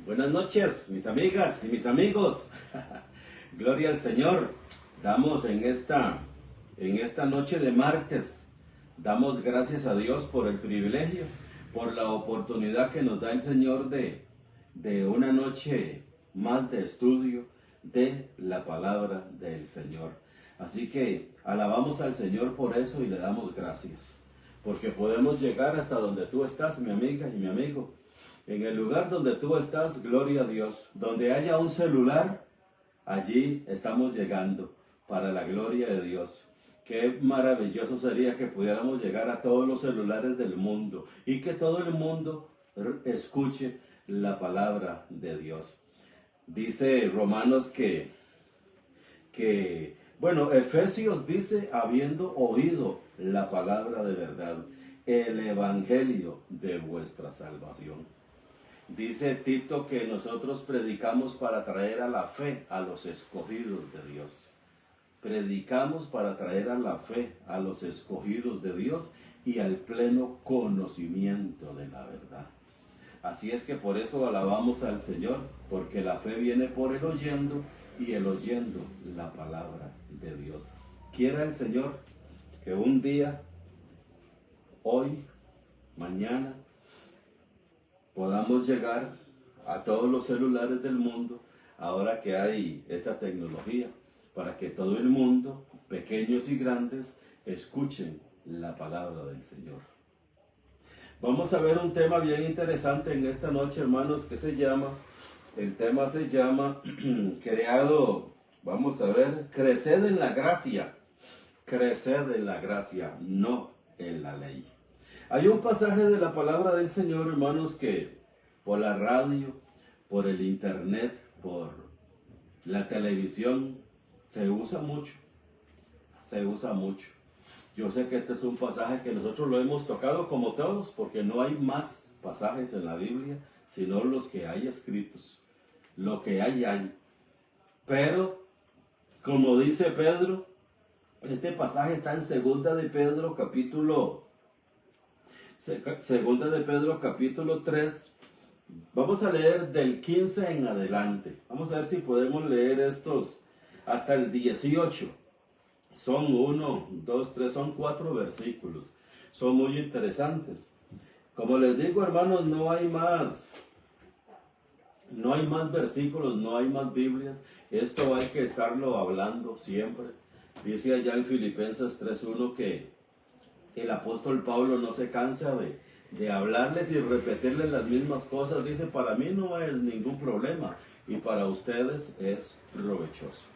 Buenas noches, mis amigas y mis amigos. Gloria al Señor. Damos en esta noche de martes, damos gracias a Dios por el privilegio, por la oportunidad que nos da el Señor de una noche más de estudio de la palabra del Señor. Así que alabamos al Señor por eso y le damos gracias, porque podemos llegar hasta donde tú estás, mi amiga y mi amigo. En el lugar donde tú estás, gloria a Dios. Donde haya un celular, allí estamos llegando para la gloria de Dios. Qué maravilloso sería que pudiéramos llegar a todos los celulares del mundo y que todo el mundo escuche la palabra de Dios. Dice Romanos Efesios dice, habiendo oído la palabra de verdad, el evangelio de vuestra salvación. Dice Tito que nosotros predicamos para traer a la fe a los escogidos de Dios. Predicamos para traer a la fe a los escogidos de Dios y al pleno conocimiento de la verdad. Así es que por eso alabamos al Señor, porque la fe viene por el oyendo y el oyendo la palabra de Dios. Quiera el Señor que un día, hoy, mañana, podamos llegar a todos los celulares del mundo, ahora que hay esta tecnología, para que todo el mundo, pequeños y grandes, escuchen la palabra del Señor. Vamos a ver un tema bien interesante en esta noche, hermanos, el tema se llama, creced en la gracia, no en la ley. Hay un pasaje de la palabra del Señor, hermanos, que por la radio, por el internet, por la televisión, se usa mucho. Yo sé que este es un pasaje que nosotros lo hemos tocado como todos, porque no hay más pasajes en la Biblia, sino los que hay escritos. Lo que hay. Pero, como dice Pedro, este pasaje está en Segunda de Pedro capítulo 3, vamos a leer del 15 en adelante. Vamos a ver si podemos leer estos hasta el 18. Son 1, 2, 3, son 4 versículos. Son muy interesantes. Como les digo, hermanos, no hay más versículos, no hay más Biblias. Esto hay que estarlo hablando siempre. Dice allá en Filipenses 3:1 que el apóstol Pablo no se cansa de hablarles y repetirles las mismas cosas. Dice, para mí no es ningún problema y para ustedes es provechoso.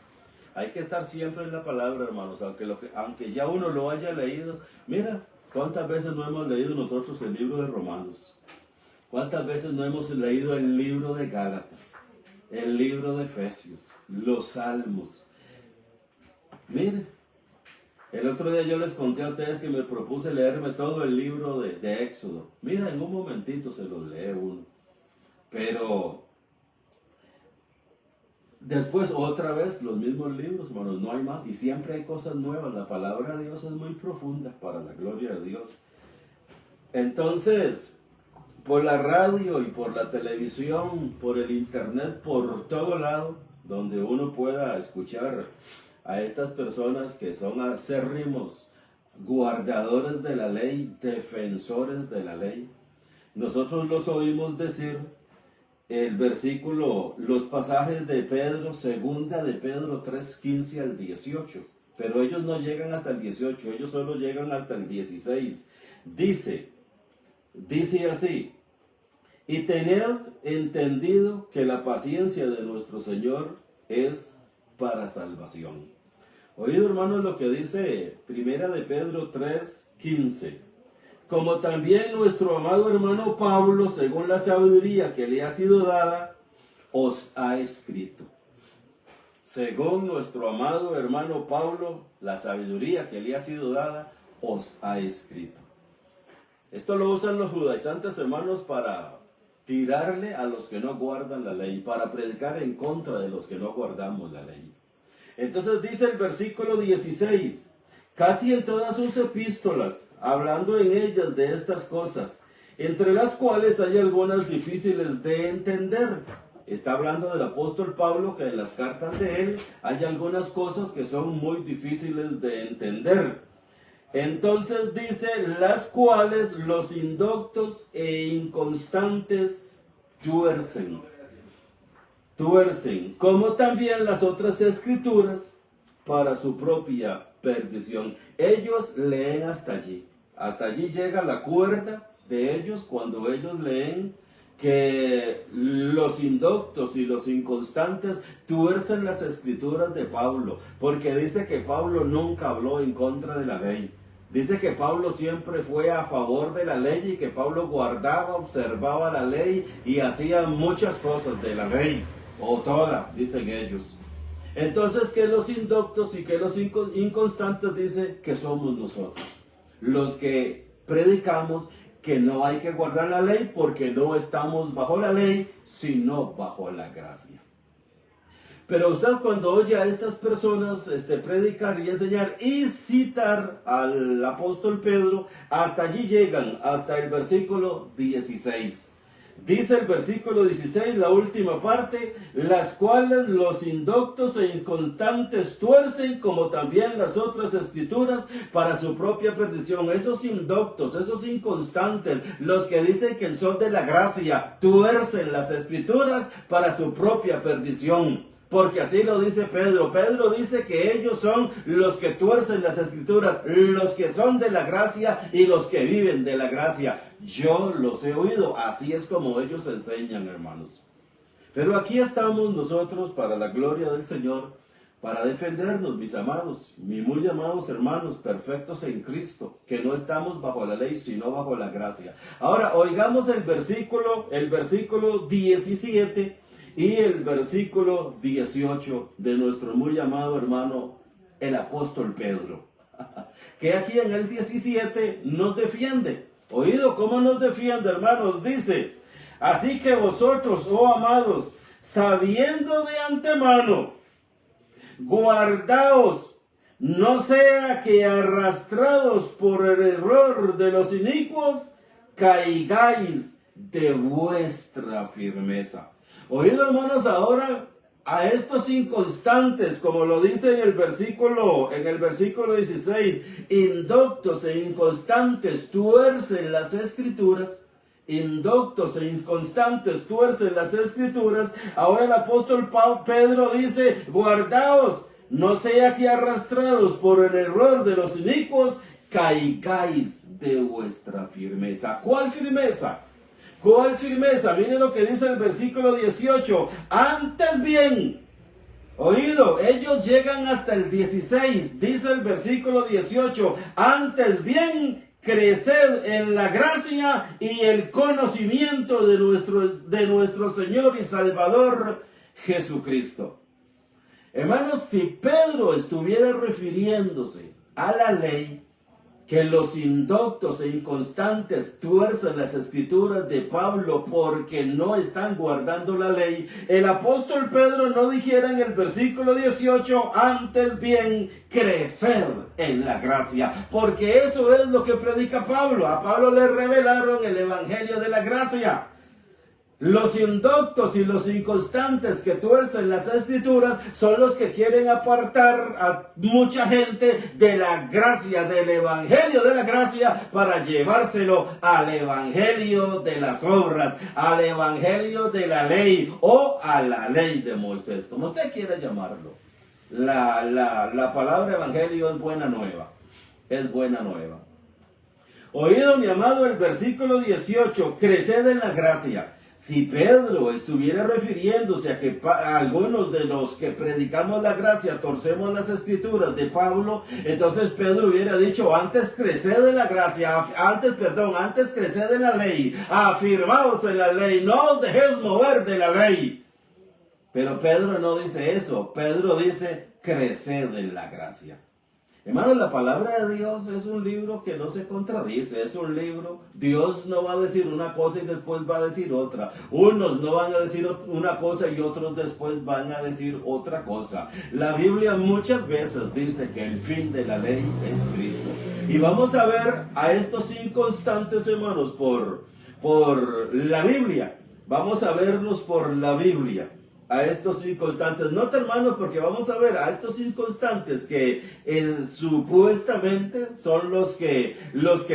Hay que estar siempre en la palabra, hermanos, aunque ya uno lo haya leído. Mira, ¿cuántas veces no hemos leído nosotros el libro de Romanos? ¿Cuántas veces no hemos leído el libro de Gálatas? El libro de Efesios, los Salmos. Mire, el otro día yo les conté a ustedes que me propuse leerme todo el libro de Éxodo. Mira, en un momentito se los lee uno. Pero después otra vez los mismos libros, hermanos, no hay más. Y siempre hay cosas nuevas. La palabra de Dios es muy profunda para la gloria de Dios. Entonces, por la radio y por la televisión, por el internet, por todo lado, donde uno pueda escuchar a estas personas que son acérrimos guardadores de la ley, defensores de la ley. Nosotros los oímos decir los pasajes de Pedro, segunda de Pedro 3:15 al 18, pero ellos no llegan hasta el 18, ellos solo llegan hasta el 16. Dice así, y tened entendido que la paciencia de nuestro Señor es para salvación. Oído, hermanos, lo que dice Primera de Pedro 3:15. Como también nuestro amado hermano Pablo, según la sabiduría que le ha sido dada, os ha escrito. Según nuestro amado hermano Pablo, la sabiduría que le ha sido dada, os ha escrito. Esto lo usan los judaizantes, hermanos, para tirarle a los que no guardan la ley, para predicar en contra de los que no guardamos la ley. Entonces dice el versículo 16, casi en todas sus epístolas, hablando en ellas de estas cosas, entre las cuales hay algunas difíciles de entender. Está hablando del apóstol Pablo, que en las cartas de él hay algunas cosas que son muy difíciles de entender. Entonces dice, las cuales los indoctos e inconstantes tuercen, como también las otras escrituras, para su propia perdición. Ellos leen hasta allí. Hasta allí llega la cuerda de ellos cuando ellos leen que los indoctos y los inconstantes tuercen las escrituras de Pablo, porque dice que Pablo nunca habló en contra de la ley. Dice que Pablo siempre fue a favor de la ley y que Pablo guardaba, observaba la ley y hacía muchas cosas de la ley, o toda, dicen ellos. Entonces, que los indoctos y que los inconstantes dice que somos nosotros, los que predicamos que no hay que guardar la ley porque no estamos bajo la ley, sino bajo la gracia. Pero usted cuando oye a estas personas predicar y enseñar y citar al apóstol Pedro, hasta allí llegan, hasta el versículo 16. Dice el versículo 16, la última parte, las cuales los indoctos e inconstantes tuercen, como también las otras escrituras, para su propia perdición. Esos indoctos, esos inconstantes, los que dicen que son de la gracia, tuercen las escrituras para su propia perdición. Porque así lo dice Pedro. Pedro dice que ellos son los que tuercen las escrituras, los que son de la gracia y los que viven de la gracia. Yo los he oído, así es como ellos enseñan, hermanos. Pero aquí estamos nosotros para la gloria del Señor, para defendernos, mis amados, mis muy amados hermanos, perfectos en Cristo, que no estamos bajo la ley, sino bajo la gracia. Ahora, oigamos el versículo 17 y el versículo 18 de nuestro muy amado hermano, el apóstol Pedro, que aquí en el 17 nos defiende. Oído cómo nos defiende, hermanos. Dice, así que vosotros, oh amados, sabiendo de antemano, guardaos, no sea que arrastrados por el error de los inicuos, caigáis de vuestra firmeza. Oído, hermanos, ahora a estos inconstantes, como lo dice en el versículo 16, indoctos e inconstantes tuercen las escrituras. Indoctos e inconstantes tuercen las escrituras. Ahora el apóstol Pedro dice, guardaos, no sea que arrastrados por el error de los inicuos, caigáis de vuestra firmeza. ¿Cuál firmeza? ¿Cuál firmeza? Miren lo que dice el versículo 18. Antes bien, oído, ellos llegan hasta el 16. Dice el versículo 18. Antes bien, creced en la gracia y el conocimiento de nuestro Señor y Salvador Jesucristo. Hermanos, si Pedro estuviera refiriéndose a la ley, que los indoctos e inconstantes tuercen las escrituras de Pablo porque no están guardando la ley, el apóstol Pedro no dijera en el versículo 18, antes bien, crecer en la gracia, porque eso es lo que predica Pablo. A Pablo le revelaron el evangelio de la gracia. Los indoctos y los inconstantes que tuercen las escrituras son los que quieren apartar a mucha gente de la gracia, del evangelio de la gracia, para llevárselo al evangelio de las obras, al evangelio de la ley o a la ley de Moisés, como usted quiera llamarlo. La palabra evangelio es buena nueva, es buena nueva. Oído, mi amado, el versículo 18, creced en la gracia. Si Pedro estuviera refiriéndose a que algunos de los que predicamos la gracia torcemos las escrituras de Pablo, entonces Pedro hubiera dicho, antes creced en la gracia, antes creced en la ley, afirmaos en la ley, no os dejéis mover de la ley. Pero Pedro no dice eso, Pedro dice, creced en la gracia. Hermanos, la palabra de Dios es un libro que no se contradice, es un libro, Dios no va a decir una cosa y después va a decir otra. Unos no van a decir una cosa y otros después van a decir otra cosa. La Biblia muchas veces dice que el fin de la ley es Cristo. Y vamos a ver a estos inconstantes, hermanos, por por la Biblia. Vamos a verlos por la Biblia, a estos inconstantes. Nota, hermanos, porque vamos a ver a estos inconstantes que supuestamente son los que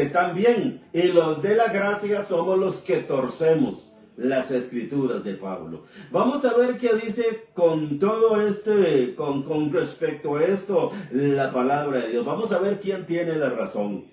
están bien, y los de la gracia somos los que torcemos las escrituras de Pablo. Vamos a ver qué dice con todo con respecto a esto la palabra de Dios. Vamos a ver quién tiene la razón.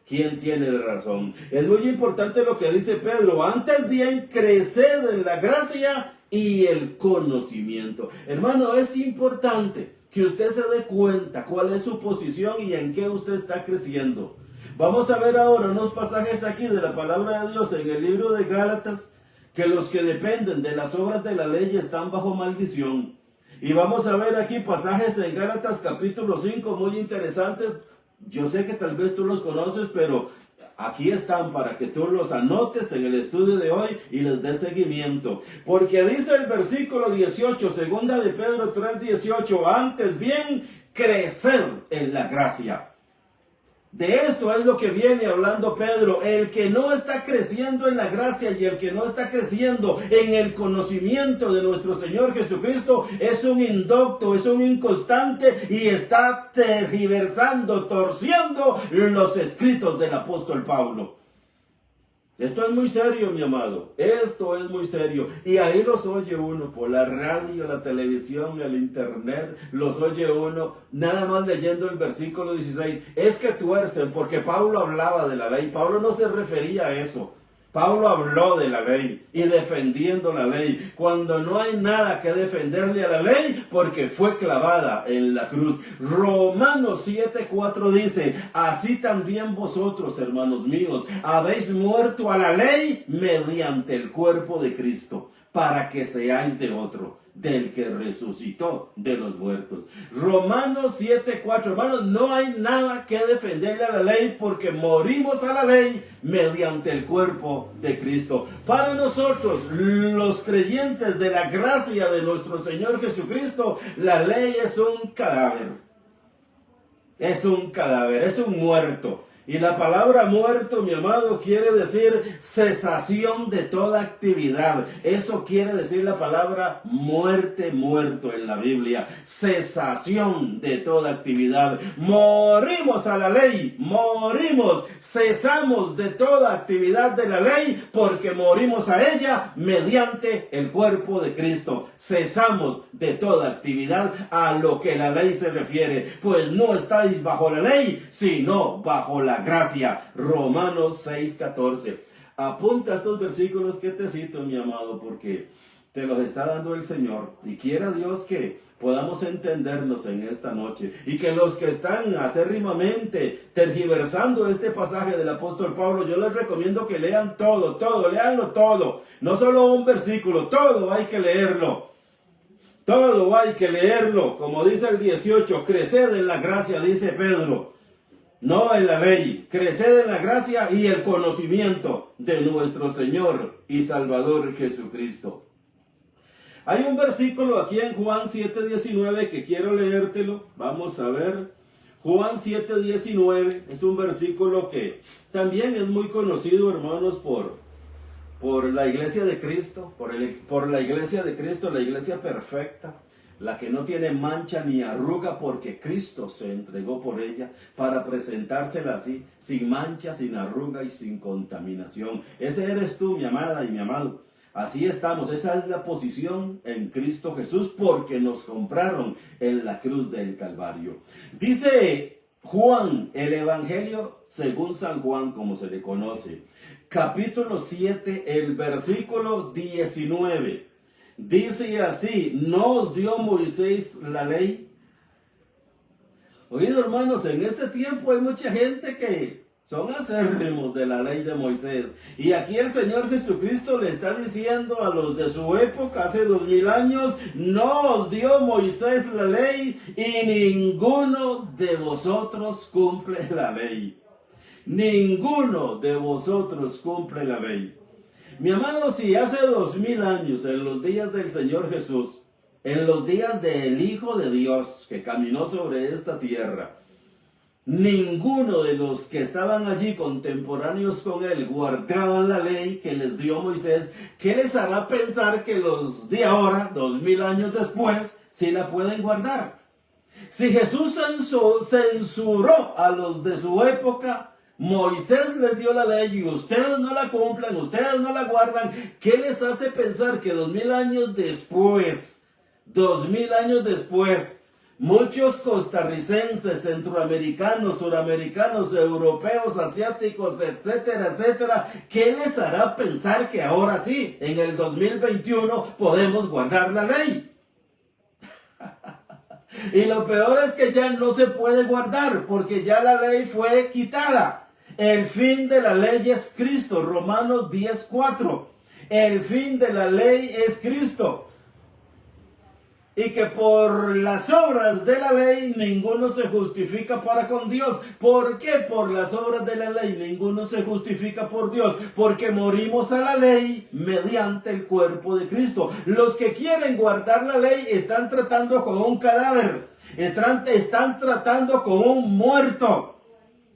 ¿Quién tiene la razón? Es muy importante lo que dice Pedro. Antes bien, creced en la gracia y el conocimiento. Hermano, es importante que usted se dé cuenta cuál es su posición y en qué usted está creciendo. Vamos a ver ahora unos pasajes aquí de la palabra de Dios en el libro de Gálatas, que los que dependen de las obras de la ley están bajo maldición. Y vamos a ver aquí pasajes en Gálatas capítulo 5 muy interesantes. Yo sé que tal vez tú los conoces, pero aquí están para que tú los anotes en el estudio de hoy y les des seguimiento. Porque dice el versículo 18, segunda de Pedro 3:18, antes bien, crecer en la gracia. De esto es lo que viene hablando Pedro. El que no está creciendo en la gracia y el que no está creciendo en el conocimiento de nuestro Señor Jesucristo es un indocto, es un inconstante y está tergiversando, torciendo los escritos del apóstol Pablo. Esto es muy serio, mi amado. Esto es muy serio. Y ahí los oye uno por la radio, la televisión, el internet. Los oye uno nada más leyendo el versículo 16. Es que tuercen, porque Pablo hablaba de la ley. Pablo no se refería a eso. Pablo habló de la ley y defendiendo la ley, cuando no hay nada que defenderle a la ley porque fue clavada en la cruz. Romanos 7:4 dice, así también vosotros, hermanos míos, habéis muerto a la ley mediante el cuerpo de Cristo, para que seáis de otro, del que resucitó de los muertos. Romanos 7:4, hermanos, no hay nada que defenderle a la ley porque morimos a la ley mediante el cuerpo de Cristo. Para nosotros, los creyentes de la gracia de nuestro Señor Jesucristo, la ley es un cadáver. Es un cadáver, es un muerto. Y la palabra muerto, mi amado, quiere decir cesación de toda actividad. Eso quiere decir la palabra muerte, muerto en la Biblia. Cesación de toda actividad. Morimos a la ley, morimos, cesamos de toda actividad de la ley porque morimos a ella mediante el cuerpo de Cristo. Cesamos de toda actividad a lo que la ley se refiere, pues no estáis bajo la ley, sino bajo la gracia. Romanos 6:14. Apunta estos versículos que te cito, mi amado, porque te los está dando el Señor. Y quiera Dios que podamos entendernos en esta noche. Y que los que están acérrimamente tergiversando este pasaje del apóstol Pablo, yo les recomiendo que lean todo, léanlo todo. No solo un versículo, todo hay que leerlo. Todo hay que leerlo. Como dice el 18, creced en la gracia, dice Pedro. No en la ley, creced en la gracia y el conocimiento de nuestro Señor y Salvador Jesucristo. Hay un versículo aquí en Juan 7:19 que quiero leértelo. Vamos a ver. Juan 7:19 es un versículo que también es muy conocido, hermanos, por la iglesia de Cristo, por la iglesia de Cristo, la iglesia perfecta, la que no tiene mancha ni arruga porque Cristo se entregó por ella para presentársela así, sin mancha, sin arruga y sin contaminación. Ese eres tú, mi amada y mi amado. Así estamos, esa es la posición en Cristo Jesús porque nos compraron en la cruz del Calvario. Dice Juan, el Evangelio según San Juan, como se le conoce, capítulo 7, el versículo 19. Dice así, ¿no os dio Moisés la ley? Oído, hermanos, en este tiempo hay mucha gente que son acérrimos de la ley de Moisés. Y aquí el Señor Jesucristo le está diciendo a los de su época, hace 2000 años, no os dio Moisés la ley y ninguno de vosotros cumple la ley. Ninguno de vosotros cumple la ley. Mi amado, si hace 2000 años, en los días del Señor Jesús, en los días del Hijo de Dios que caminó sobre esta tierra, ninguno de los que estaban allí contemporáneos con él guardaban la ley que les dio Moisés, ¿qué les hará pensar que los de ahora, 2000 años después, sí la pueden guardar? Si Jesús censuró a los de su época, Moisés les dio la ley y ustedes no la cumplen, ustedes no la guardan, ¿qué les hace pensar que 2000 años después, muchos costarricenses, centroamericanos, suramericanos, europeos, asiáticos, etcétera, etcétera, ¿qué les hará pensar que ahora sí, en el 2021, podemos guardar la ley? Y lo peor es que ya no se puede guardar, porque ya la ley fue quitada. El fin de la ley es Cristo, Romanos 10:4. El fin de la ley es Cristo. Y que por las obras de la ley ninguno se justifica para con Dios. ¿Por qué por las obras de la ley ninguno se justifica por Dios? Porque morimos a la ley mediante el cuerpo de Cristo. Los que quieren guardar la ley están tratando con un cadáver. Están tratando con un muerto.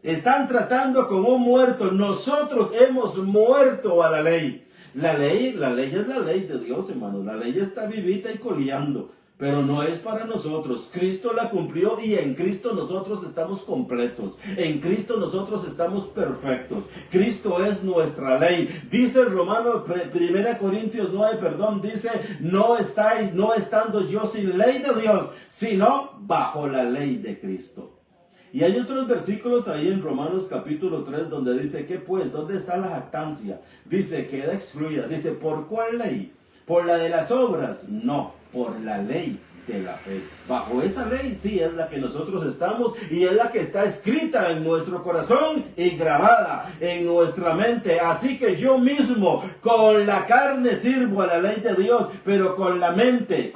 Están tratando con un muerto. Nosotros hemos muerto a la ley. La ley es la ley de Dios, hermano. La ley está vivita y coleando. Pero no es para nosotros. Cristo la cumplió y en Cristo nosotros estamos completos. En Cristo nosotros estamos perfectos. Cristo es nuestra ley. Dice el Romano, 1 Corintios 9, dice, no estando yo sin ley de Dios, sino bajo la ley de Cristo. Y hay otros versículos ahí en Romanos capítulo 3 donde dice, ¿qué pues? ¿Dónde está la jactancia? Dice, queda excluida. Dice, ¿por cuál ley? ¿Por la de las obras? No, por la ley de la fe. Bajo esa ley sí es la que nosotros estamos y es la que está escrita en nuestro corazón y grabada en nuestra mente. Así que yo mismo con la carne sirvo a la ley de Dios, pero con la mente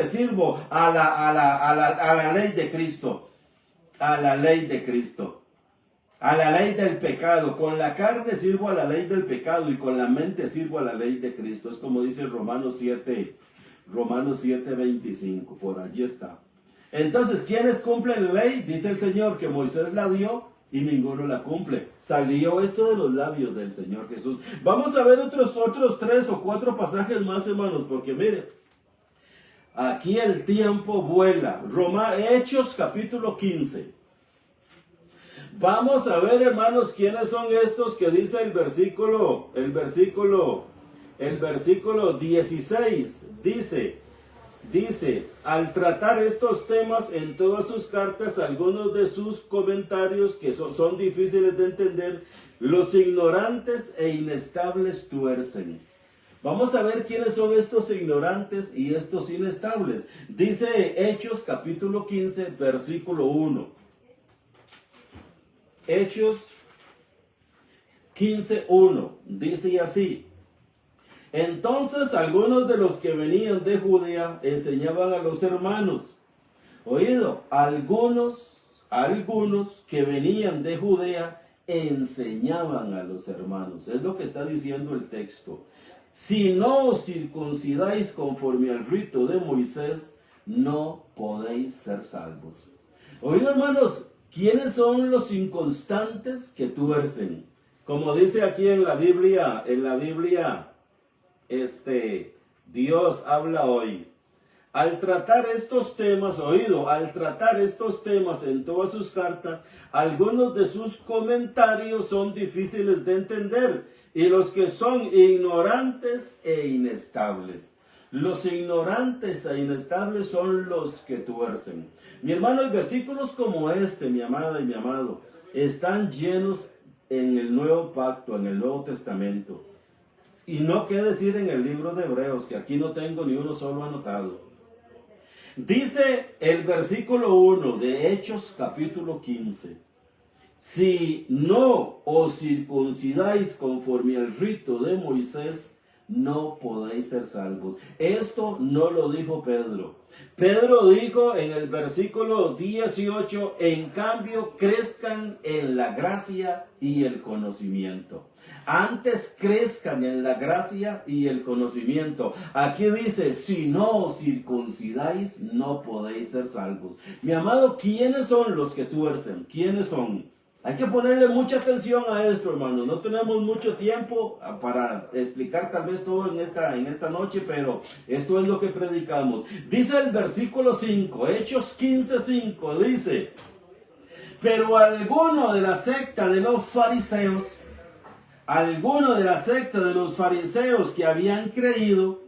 sirvo a la ley de Cristo. A la ley de Cristo, a la ley del pecado. Con la carne sirvo a la ley del pecado y con la mente sirvo a la ley de Cristo. Es como dice Romanos 7:25, por allí está. Entonces, ¿quiénes cumplen la ley? Dice el Señor que Moisés la dio y ninguno la cumple. Salió esto de los labios del Señor Jesús. Vamos a ver otros 3 o 4 pasajes más, hermanos, porque mire, aquí el tiempo vuela. Hechos capítulo 15. Vamos a ver, hermanos, quiénes son estos que dice el versículo 16. Dice, al tratar estos temas en todas sus cartas, algunos de sus comentarios que son difíciles de entender, los ignorantes e inestables tuercen. Vamos a ver quiénes son estos ignorantes y estos inestables. Dice Hechos capítulo 15, versículo 1. Hechos 15:1. Dice así. Entonces algunos de los que venían de Judea enseñaban a los hermanos. Oído, algunos que venían de Judea enseñaban a los hermanos. Es lo que está diciendo el texto. Si no os circuncidáis conforme al rito de Moisés, no podéis ser salvos. Oído, hermanos, ¿quiénes son los inconstantes que tuercen? Como dice aquí en la Biblia, Dios habla hoy. Al tratar estos temas, en todas sus cartas, algunos de sus comentarios son difíciles de entender, y los que son ignorantes e inestables. Los ignorantes e inestables son los que tuercen. Mi hermano, y versículos como este, mi amada y mi amado, están llenos en el Nuevo Pacto, en el Nuevo Testamento. Y no qué decir en el libro de Hebreos, que aquí no tengo ni uno solo anotado. Dice el versículo 1 de Hechos capítulo 15. Si no os circuncidáis conforme al rito de Moisés, no podéis ser salvos. Esto no lo dijo Pedro. Pedro dijo en el versículo 18, en cambio crezcan en la gracia y el conocimiento. Antes crezcan en la gracia y el conocimiento. Aquí dice, si no os circuncidáis, no podéis ser salvos. Mi amado, ¿quiénes son los que tuercen? ¿Quiénes son? Hay que ponerle mucha atención a esto, hermanos. No tenemos mucho tiempo para explicar tal vez todo en esta noche, pero esto es lo que predicamos. Dice el versículo 5, Hechos 15:5, dice, pero alguno de la secta de los fariseos, que habían creído,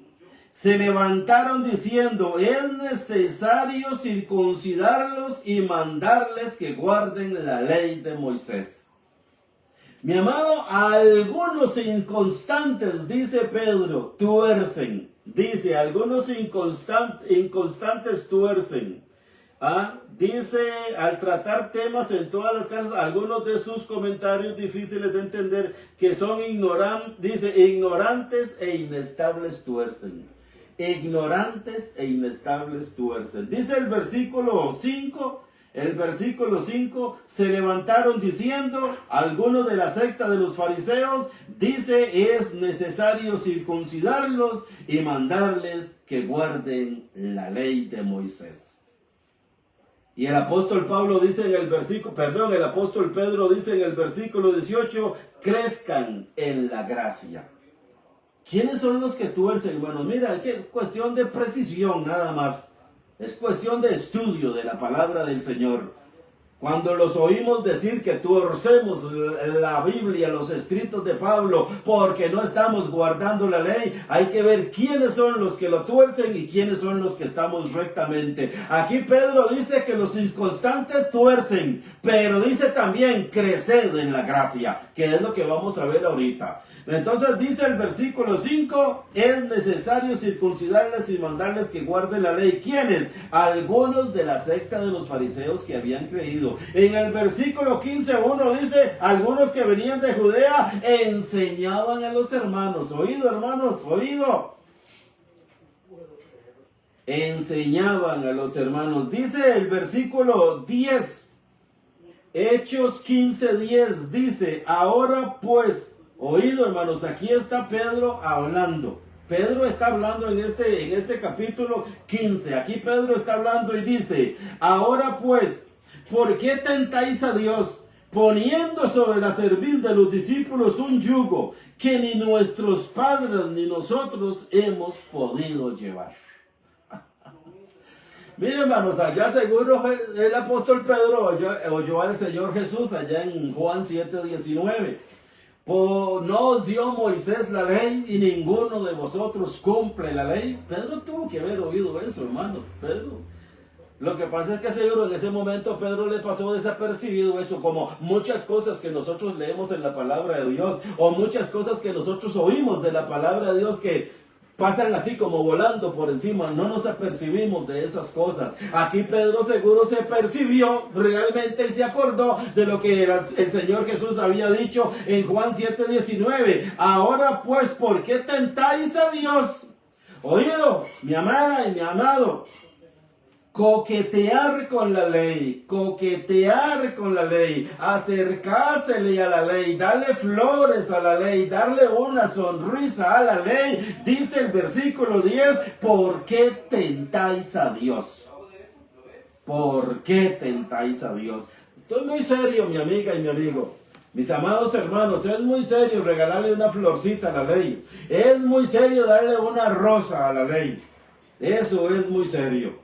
se levantaron diciendo, es necesario circuncidarlos y mandarles que guarden la ley de Moisés. Mi amado, algunos inconstantes, dice Pedro, tuercen. Dice, algunos inconstantes tuercen. Dice, al tratar temas en todas las casas, algunos de sus comentarios difíciles de entender, que son ignorantes e inestables tuercen. Ignorantes e inestables tuercen. Dice el versículo 5, se levantaron diciendo, algunos de la secta de los fariseos, dice, es necesario circuncidarlos y mandarles que guarden la ley de Moisés. Y el apóstol Pedro dice en el versículo 18, crezcan en la gracia. ¿Quiénes son los que tuercen, hermanos? Mira, es cuestión de precisión nada más. Es cuestión de estudio de la palabra del Señor. Cuando los oímos decir que tuercemos la Biblia, los escritos de Pablo, porque no estamos guardando la ley, hay que ver quiénes son los que lo tuercen y quiénes son los que estamos rectamente. Aquí Pedro dice que los inconstantes tuercen, pero dice también creced en la gracia, que es lo que vamos a ver ahorita. Entonces dice el versículo 5, es necesario circuncidarles y mandarles que guarden la ley. ¿Quiénes? Algunos de la secta de los fariseos que habían creído. En el versículo 15:1 dice, algunos que venían de Judea enseñaban a los hermanos. Oído, hermanos, oído. Enseñaban a los hermanos. Dice el versículo 10, Hechos 15:10, dice, ahora pues, oído, hermanos, aquí está Pedro hablando. Pedro está hablando en este capítulo 15. Aquí Pedro está hablando y dice, ahora pues, ¿por qué tentáis a Dios, poniendo sobre la cerviz de los discípulos un yugo que ni nuestros padres ni nosotros hemos podido llevar? Miren, hermanos, allá seguro el apóstol Pedro oyó al Señor Jesús allá en Juan 7:19. No os dio Moisés la ley y ninguno de vosotros cumple la ley. Pedro tuvo que haber oído eso, hermanos. Lo que pasa es que seguro en ese momento Pedro le pasó desapercibido eso, como muchas cosas que nosotros leemos en la palabra de Dios, o muchas cosas que nosotros oímos de la palabra de Dios que pasan así como volando por encima, no nos apercibimos de esas cosas. Aquí Pedro seguro se percibió realmente y se acordó de lo que el Señor Jesús había dicho en Juan 7:19. Ahora pues, ¿por qué tentáis a Dios? Oído, mi amada y mi amado, coquetear con la ley, acercársele a la ley, darle flores a la ley, darle una sonrisa a la ley. Dice el versículo 10, ¿por qué tentáis a Dios? ¿Por qué tentáis a Dios? Estoy muy serio, mi amiga y mi amigo. Mis amados hermanos, es muy serio regalarle una florcita a la ley. Es muy serio darle una rosa a la ley. Eso es muy serio.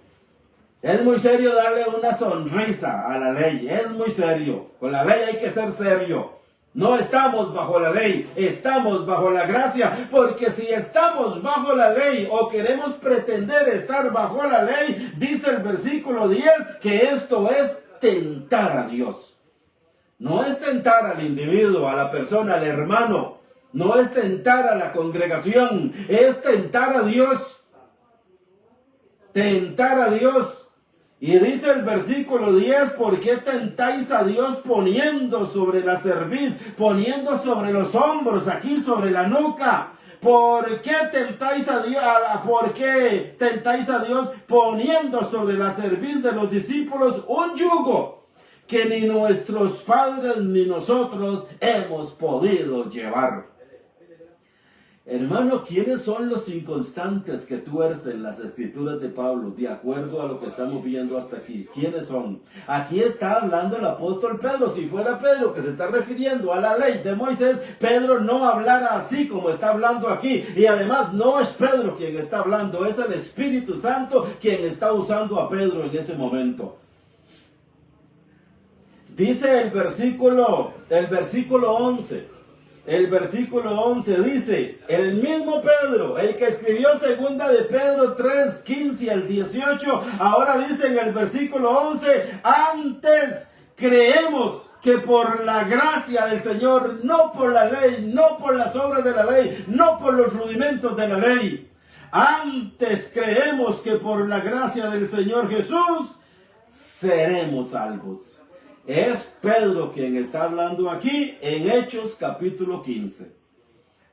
Es muy serio darle una sonrisa a la ley. Es muy serio. Con la ley hay que ser serio. No estamos bajo la ley, estamos bajo la gracia. Porque si estamos bajo la ley o queremos pretender estar bajo la ley, dice el versículo 10 que esto es tentar a Dios. No es tentar al individuo, a la persona, al hermano. No es tentar a la congregación. Es tentar a Dios. Tentar a Dios. Y dice el versículo 10, ¿por qué tentáis a Dios poniendo sobre la cerviz, poniendo sobre los hombros, aquí sobre la nuca? ¿Por qué tentáis a Dios? ¿Por qué tentáis a Dios poniendo sobre la cerviz de los discípulos un yugo que ni nuestros padres ni nosotros hemos podido llevar? Hermano, ¿quiénes son los inconstantes que tuercen las escrituras de Pablo de acuerdo a lo que estamos viendo hasta aquí? ¿Quiénes son? Aquí está hablando el apóstol Pedro. Si fuera Pedro que se está refiriendo a la ley de Moisés, Pedro no hablara así como está hablando aquí. Y además no es Pedro quien está hablando, es el Espíritu Santo quien está usando a Pedro en ese momento. Dice el versículo 11. El versículo 11 dice, el mismo Pedro, el que escribió segunda de Pedro 3, 15 al 18, ahora dice en el versículo 11, antes creemos que por la gracia del Señor, no por la ley, no por las obras de la ley, no por los rudimentos de la ley, antes creemos que por la gracia del Señor Jesús seremos salvos. Es Pedro quien está hablando aquí en Hechos capítulo 15.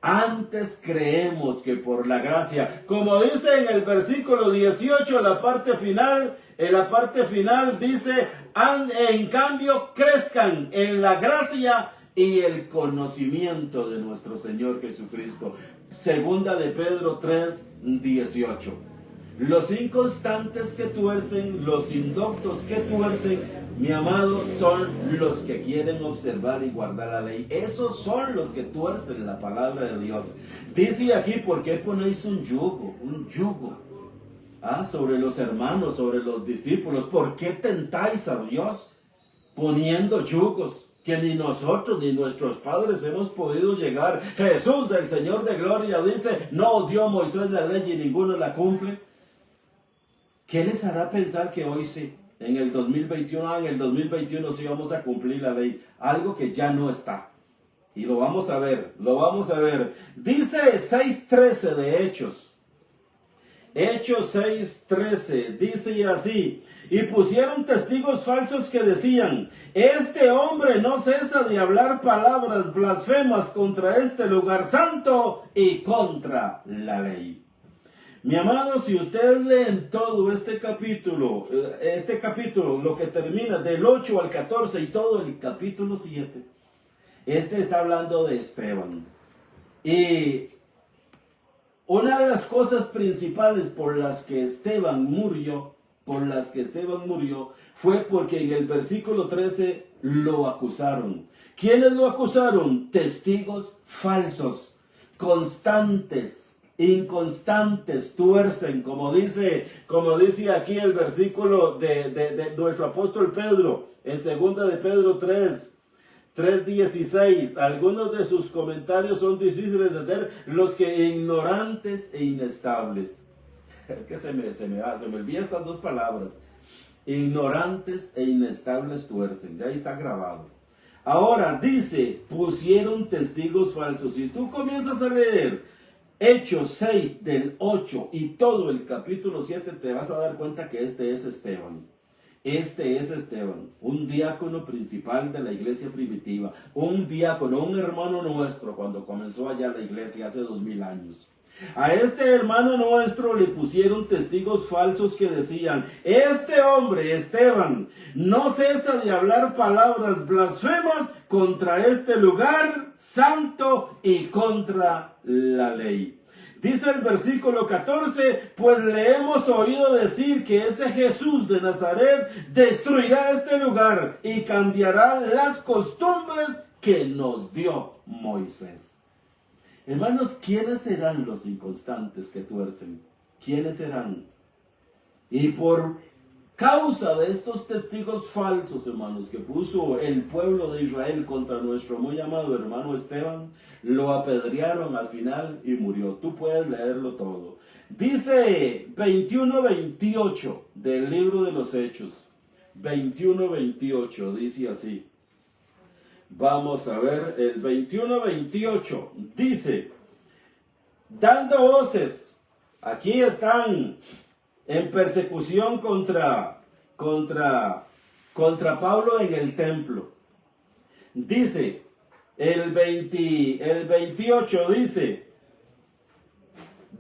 Antes creemos que por la gracia, como dice en el versículo 18, la parte final dice, en cambio crezcan en la gracia y el conocimiento de nuestro Señor Jesucristo. Segunda de Pedro 3, 18. Los inconstantes que tuercen, los indoctos que tuercen, mi amado, son los que quieren observar y guardar la ley. Esos son los que tuercen la palabra de Dios. Dice aquí, ¿por qué ponéis un yugo? Un yugo. Sobre los hermanos, sobre los discípulos. ¿Por qué tentáis a Dios poniendo yugos que ni nosotros ni nuestros padres hemos podido llegar? Jesús, el Señor de gloria, dice, no dio Moisés la ley y ninguno la cumple. ¿Qué les hará pensar que hoy sí? En el 2021 sí vamos a cumplir la ley. Algo que ya no está. Y lo vamos a ver. Dice 6:13 de Hechos. Hechos 6:13. Dice así. Y pusieron testigos falsos que decían, este hombre no cesa de hablar palabras blasfemas contra este lugar santo y contra la ley. Mi amado, si ustedes leen todo este capítulo, lo que termina del 8 al 14 y todo el capítulo 7, está hablando de Esteban. Y una de las cosas principales por las que Esteban murió, fue porque en el versículo 13 lo acusaron. ¿Quiénes lo acusaron? Testigos falsos, constantes, inconstantes, tuercen, como dice aquí el versículo de nuestro apóstol Pedro, en segunda de Pedro 3:16. Algunos de sus comentarios son difíciles de entender, los que ignorantes e inestables. Es que se me olvidan estas dos palabras. Ignorantes e inestables tuercen. De ahí está grabado. Ahora dice, pusieron testigos falsos. Si tú comienzas a leer Hechos 6 del 8 y todo el capítulo 7, te vas a dar cuenta que este es Esteban, un diácono principal de la iglesia primitiva, un hermano nuestro cuando comenzó allá la iglesia hace 2000 años. A este hermano nuestro le pusieron testigos falsos que decían, este hombre, Esteban, no cesa de hablar palabras blasfemas contra este lugar santo y contra la ley. Dice el versículo 14, pues le hemos oído decir que ese Jesús de Nazaret destruirá este lugar y cambiará las costumbres que nos dio Moisés. Hermanos, ¿quiénes serán los inconstantes que tuercen? ¿Quiénes serán? Y por causa de estos testigos falsos, hermanos, que puso el pueblo de Israel contra nuestro muy amado hermano Esteban, lo apedrearon al final y murió. Tú puedes leerlo todo. Dice 21:28 del libro de los Hechos. 21:28 dice así. Vamos a ver, el 21:28 dice, dando voces, aquí están en persecución contra Pablo en el templo. Dice, el 28 dice,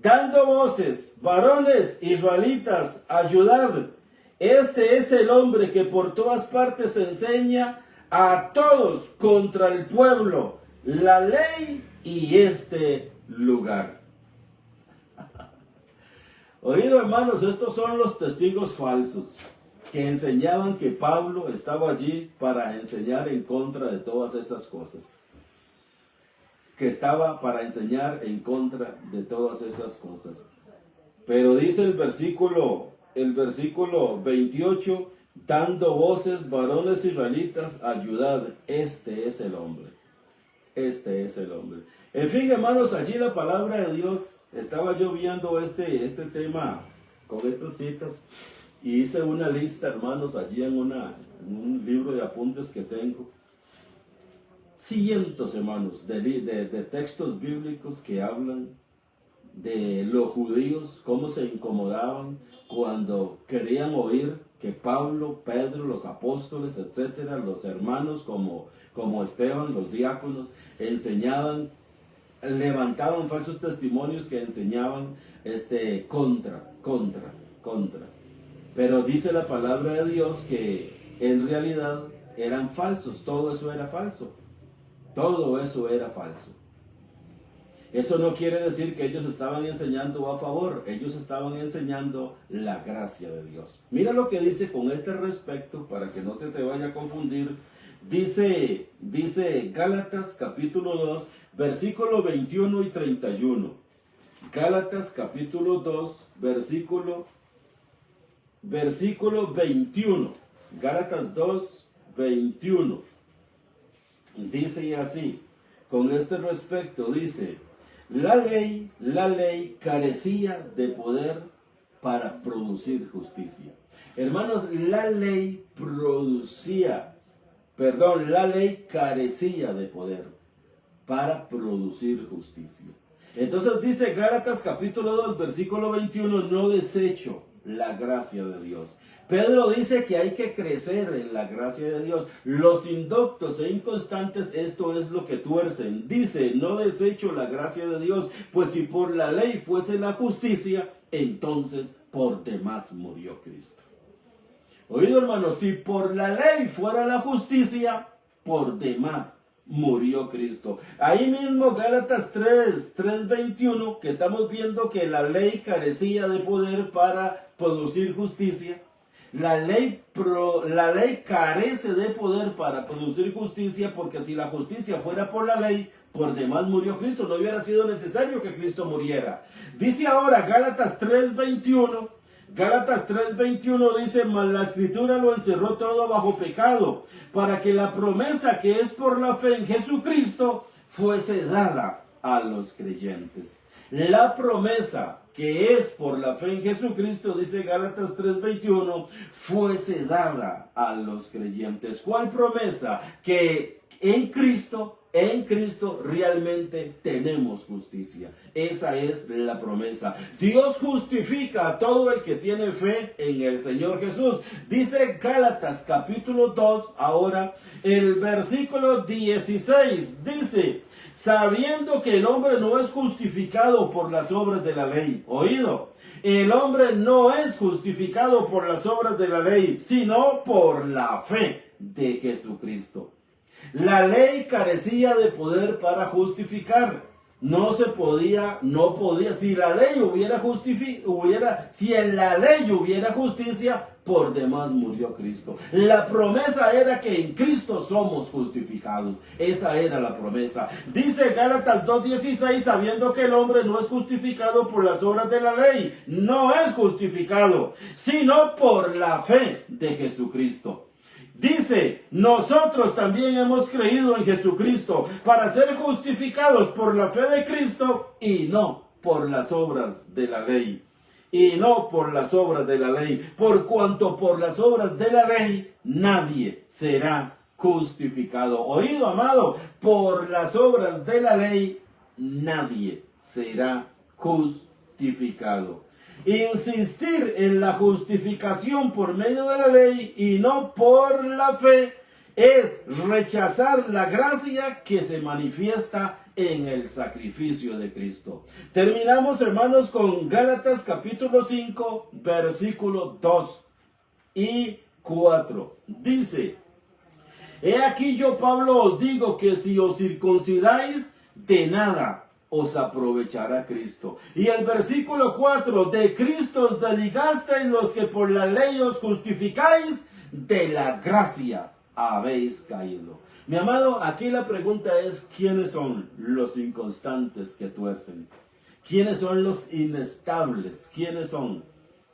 dando voces, varones israelitas, ayudad. Este es el hombre que por todas partes enseña a todos contra el pueblo, la ley y este lugar. Oído, hermanos, estos son los testigos falsos que enseñaban que Pablo estaba allí para enseñar en contra de todas esas cosas. Que estaba para enseñar en contra de todas esas cosas. Pero dice el versículo 28, dando voces, varones israelitas, ayudad, este es el hombre. Este es el hombre. En fin, hermanos, allí la palabra de Dios, estaba yo viendo este tema con estas citas y hice una lista, hermanos, allí en un libro de apuntes que tengo. Cientos, hermanos, de textos bíblicos que hablan de los judíos, cómo se incomodaban cuando querían oír que Pablo, Pedro, los apóstoles, etcétera, los hermanos como Esteban, los diáconos, enseñaban, levantaban falsos testimonios que enseñaban contra. Pero dice la palabra de Dios que en realidad eran falsos, todo eso era falso. Todo eso era falso. Eso no quiere decir que ellos estaban enseñando a favor, ellos estaban enseñando la gracia de Dios. Mira lo que dice con este respecto, para que no se te vaya a confundir. Dice Gálatas capítulo 2, versículo 21 y 31. Gálatas capítulo 2, versículo 21. Gálatas 2, 21. Dice así, con este respecto, dice, la ley carecía de poder para producir justicia. Hermanos, la ley carecía de poder para producir justicia. Entonces dice Gálatas capítulo 2, versículo 21, no desecho la gracia de Dios. Pedro dice que hay que crecer en la gracia de Dios. Los indoctos e inconstantes, esto es lo que tuercen. Dice, no desecho la gracia de Dios, pues si por la ley fuese la justicia, entonces por demás murió Cristo. Oído, hermanos, si por la ley fuera la justicia, por demás murió Cristo. Ahí mismo Gálatas 3:21, que estamos viendo que la ley carecía de poder para producir justicia. La ley carece de poder para producir justicia, porque si la justicia fuera por la ley, por demás murió Cristo. No hubiera sido necesario que Cristo muriera. Dice ahora Gálatas 3:21. Gálatas 3:21 dice, mas la escritura lo encerró todo bajo pecado, para que la promesa que es por la fe en Jesucristo fuese dada a los creyentes. La promesa que es por la fe en Jesucristo, dice Gálatas 3:21, fuese dada a los creyentes. ¿Cuál promesa? Que en Cristo realmente tenemos justicia. Esa es la promesa. Dios justifica a todo el que tiene fe en el Señor Jesús. Dice Gálatas capítulo 2, ahora el versículo 16, dice, sabiendo que el hombre no es justificado por las obras de la ley. Oído, el hombre no es justificado por las obras de la ley, sino por la fe de Jesucristo. La ley carecía de poder para justificar. No podía, si en la ley hubiera justicia, por demás murió Cristo. La promesa era que en Cristo somos justificados. Esa era la promesa. Dice Gálatas 2:16, sabiendo que el hombre no es justificado por las obras de la ley, no es justificado, sino por la fe de Jesucristo. Dice, nosotros también hemos creído en Jesucristo para ser justificados por la fe de Cristo y no por las obras de la ley. Por cuanto por las obras de la ley nadie será justificado. Oído, amado, por las obras de la ley nadie será justificado. Insistir en la justificación por medio de la ley y no por la fe es rechazar la gracia que se manifiesta en el sacrificio de Cristo. Terminamos, hermanos, con Gálatas capítulo 5, versículos 2 y 4. Dice: he aquí yo, Pablo, os digo que si os circuncidáis, de nada os aprovechará Cristo. Y el versículo 4, de Cristo os desligasteis los que por la ley os justificáis, de la gracia habéis caído. Mi amado, aquí la pregunta es: ¿quiénes son los inconstantes que tuercen? ¿Quiénes son los inestables? ¿Quiénes son?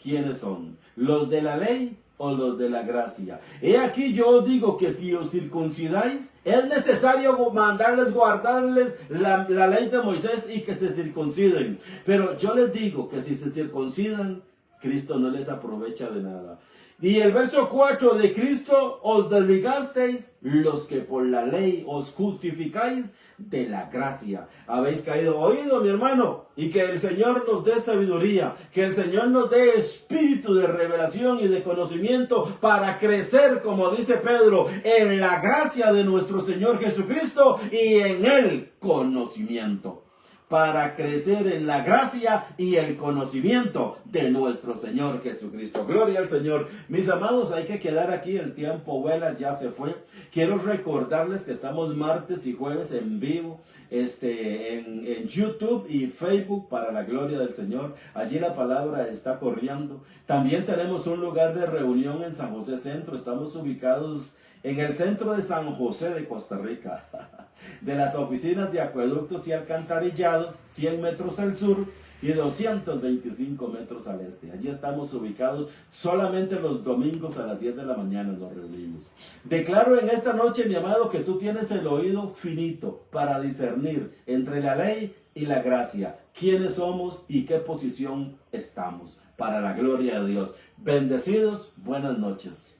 ¿Quiénes son? ¿Los de la ley o los de la gracia? He aquí yo os digo que si os circuncidáis, es necesario guardarles la ley de Moisés y que se circunciden. Pero yo les digo que si se circuncidan, Cristo no les aprovecha de nada. Y el verso 4, de Cristo os desligasteis los que por la ley os justificáis, de la gracia habéis caído. Oído, mi hermano, y que el Señor nos dé sabiduría, que el Señor nos dé espíritu de revelación y de conocimiento para crecer, como dice Pedro, en la gracia de nuestro Señor Jesucristo y en el conocimiento. Para crecer en la gracia y el conocimiento de nuestro Señor Jesucristo. Gloria al Señor. Mis amados, hay que quedar aquí, el tiempo vuela, ya se fue. Quiero recordarles que estamos martes y jueves en vivo en YouTube y Facebook para la gloria del Señor. Allí la palabra está corriendo. También tenemos un lugar de reunión en San José Centro. Estamos ubicados en el centro de San José de Costa Rica. De las oficinas de acueductos y alcantarillados, 100 metros al sur y 225 metros al este. Allí estamos ubicados. Solamente los domingos a las 10 de la mañana nos reunimos. Declaro en esta noche, mi amado, que tú tienes el oído finito para discernir entre la ley y la gracia. ¿Quiénes somos y qué posición estamos? Para la gloria de Dios. Bendecidos, buenas noches.